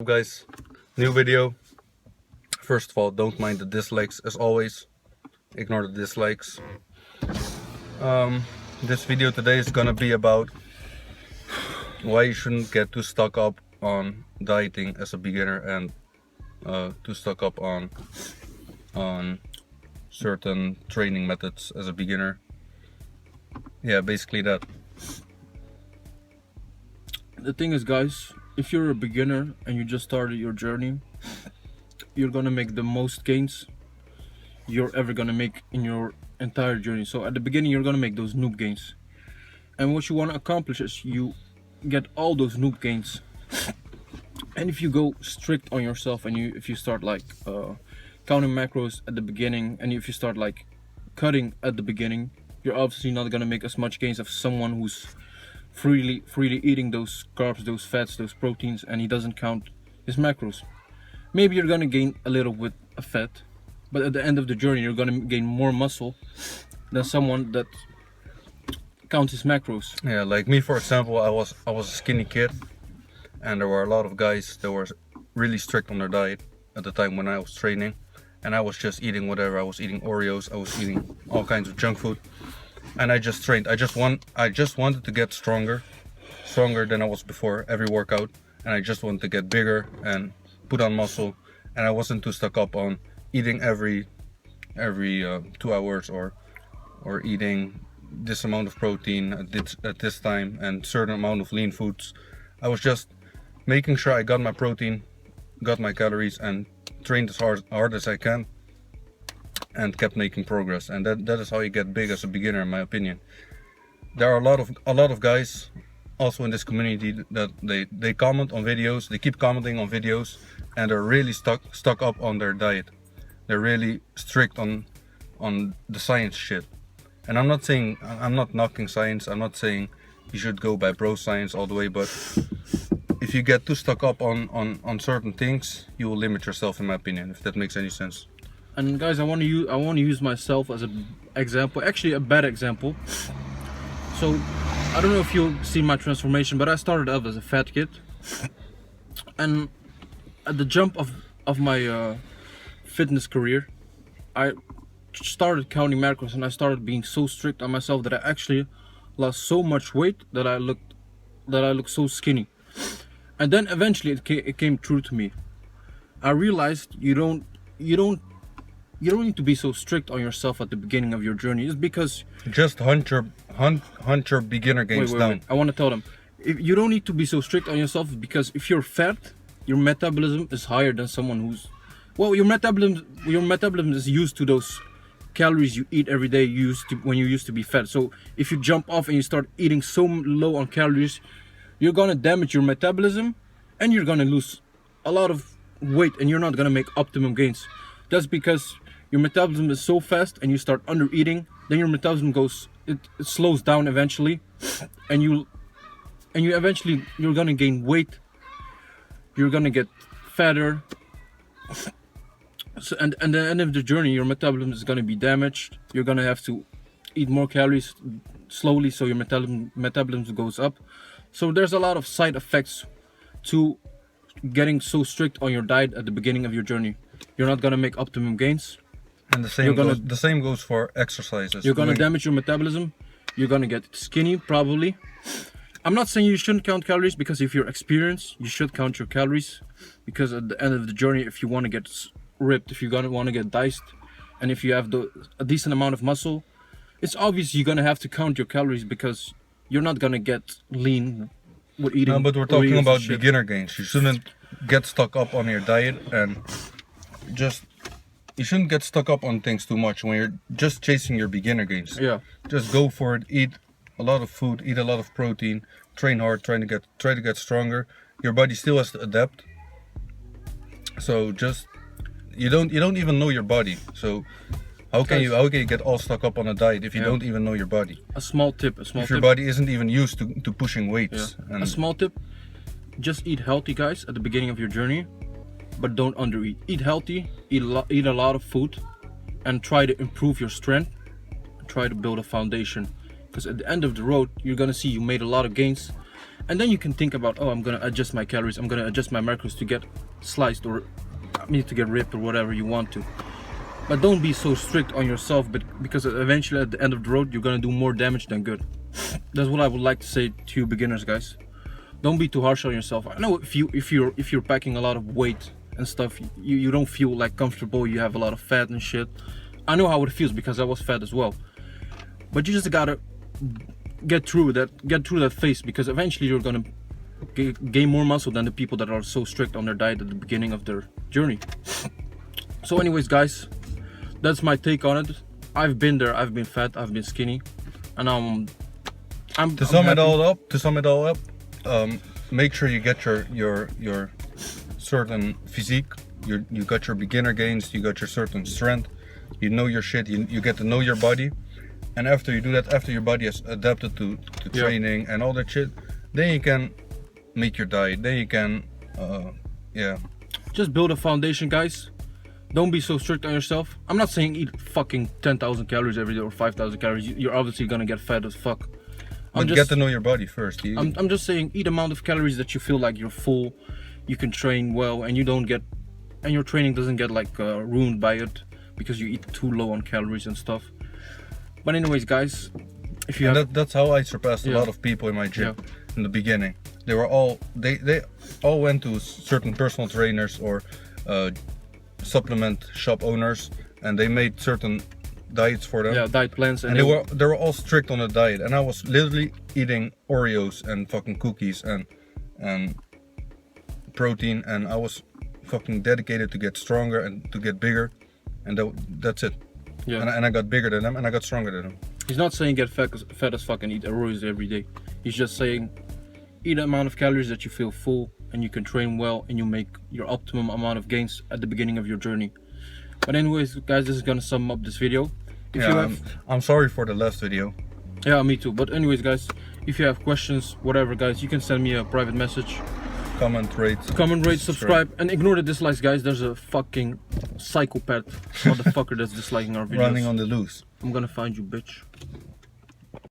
Guys, new video. First of all, don't mind the dislikes as always. Ignore the dislikes. This video today is gonna be about why you shouldn't get too stuck up on dieting as a beginner and too stuck up on certain training methods as a beginner. Yeah, basically that. The thing is, guys, if you're a beginner and you just started your journey, you're gonna make the most gains you're ever gonna make in your entire journey. So at the beginning, you're gonna make those noob gains, and what you want to accomplish is you get all those noob gains. And if you go strict on yourself and if you start like counting macros at the beginning, and if you start like cutting at the beginning, you're obviously not gonna make as much gains as someone who's freely eating those carbs, those fats, those proteins, and he doesn't count his macros. Maybe you're gonna gain a little bit of fat, but at the end of the journey you're gonna gain more muscle than someone that counts his macros. Yeah, like me, for example, I was a skinny kid, and there were a lot of guys that were really strict on their diet at the time when I was training, and I was just eating whatever. I was eating Oreos, I was eating all kinds of junk food, and I just trained. I just wanted to get stronger than I was before every workout, and I just wanted to get bigger and put on muscle, and I wasn't too stuck up on eating every 2 hours or eating this amount of protein at this time and certain amount of lean foods. I was just making sure I got my protein, got my calories, and trained as hard as I can, and kept making progress. And that is how you get big as a beginner, in my opinion. There are a lot of guys also in this community that they comment on videos, they keep commenting on videos, and they're really stuck up on their diet. They're really strict on the science shit. And I'm not knocking science. I'm not saying you should go by bro science all the way, but if you get too stuck up on certain things, you will limit yourself, in my opinion, if that makes any sense. And guys, I want to use myself as an example, actually a bad example. So I don't know if you'll see my transformation, but I started out as a fat kid, and at the jump of my fitness career, I started counting macros, and I started being so strict on myself that I actually lost so much weight that I looked so skinny. And then eventually it came true to me. I realized you don't need to be so strict on yourself at the beginning of your journey. It's because just hunt your beginner gains down. Wait. I want to tell them, if you don't need to be so strict on yourself, because if you're fat, your metabolism is higher than someone who's, well, your metabolism is used to those calories you eat every day when you used to be fat. So if you jump off and you start eating so low on calories, you're gonna damage your metabolism, and you're gonna lose a lot of weight, and you're not gonna make optimum gains. That's because your metabolism is so fast, and you start under eating, then your metabolism it slows down eventually, and you're gonna gain weight, you're gonna get fatter. So, and at the end of the journey, your metabolism is gonna be damaged. You're gonna have to eat more calories slowly, so your metabolism goes up. So there's a lot of side effects to getting so strict on your diet at the beginning of your journey. You're not gonna make optimum gains. And the same goes for exercises. You're gonna damage your metabolism. You're gonna get skinny, probably. I'm not saying you shouldn't count calories, because if you're experienced, you should count your calories. Because at the end of the journey, if you want to get ripped, if you're gonna want to get diced, and if you have a decent amount of muscle, it's obvious you're gonna have to count your calories, because you're not gonna get lean with eating. No, but we're talking about beginner gains. You shouldn't get stuck up on your diet, and you shouldn't get stuck up on things too much when you're just chasing your beginner gains. Yeah. Just go for it. Eat a lot of food. Eat a lot of protein. Train hard. Try to get stronger. Your body still has to adapt. So you don't even know your body. So how can you get all stuck up on a diet if you don't even know your body? A small tip. If your body isn't even used to pushing weights. Yeah. A small tip. Just eat healthy, guys, at the beginning of your journey, but don't undereat. Eat healthy, eat a lot of food, and try to improve your strength. Try to build a foundation, because at the end of the road, you're gonna see you made a lot of gains, And then you can think about, oh, I'm gonna adjust my calories, I'm gonna adjust my macros to get sliced, or I mean to get ripped, or whatever you want to. But don't be so strict on yourself, but because eventually at the end of the road you're gonna do more damage than good. That's what I would like to say to you beginners, guys. Don't be too harsh on yourself. I know if you're packing a lot of weight and stuff, you don't feel like comfortable, you have a lot of fat and shit. I know how it feels because I was fat as well. But you just gotta get through that phase, because eventually you're gonna gain more muscle than the people that are so strict on their diet at the beginning of their journey. So anyways, guys, that's my take on it. I've been there, I've been fat, I've been skinny, and to sum it all up, make sure you get your certain physique. You got your beginner gains, you got your certain strength, you know your shit, you get to know your body. And after you do that, after your body has adapted to training and all that shit, then you can make your diet, then you can just build a foundation, guys. Don't be so strict on yourself. I'm not saying eat fucking 10,000 calories every day or 5,000 calories. You're obviously gonna get fat as fuck. But get to know your body first. I'm just saying, eat amount of calories that you feel like you're full, you can train well, and your training doesn't get like ruined by it because you eat too low on calories and stuff. But anyways, guys, if you that's how I surpassed a lot of people in my gym in the beginning. They were all they all went to certain personal trainers or supplement shop owners, and they made certain diets for them. Yeah, diet plans, and they were all strict on the diet, and I was literally eating Oreos and fucking cookies and protein, and I was fucking dedicated to get stronger and to get bigger, and that's it. Yeah. And I got bigger than them, and I got stronger than them. He's not saying get fat as fuck and eat Oreos every day. He's just saying eat the amount of calories that you feel full, and you can train well, and you make your optimum amount of gains at the beginning of your journey. But anyways, guys, this is gonna sum up this video. I'm sorry for the last video. Yeah, me too. But anyways, guys, if you have questions, whatever, guys, you can send me a private message. Comment, rate, subscribe, and ignore the dislikes, guys. There's a fucking psychopath motherfucker that's disliking our videos. Running on the loose. I'm gonna find you, bitch.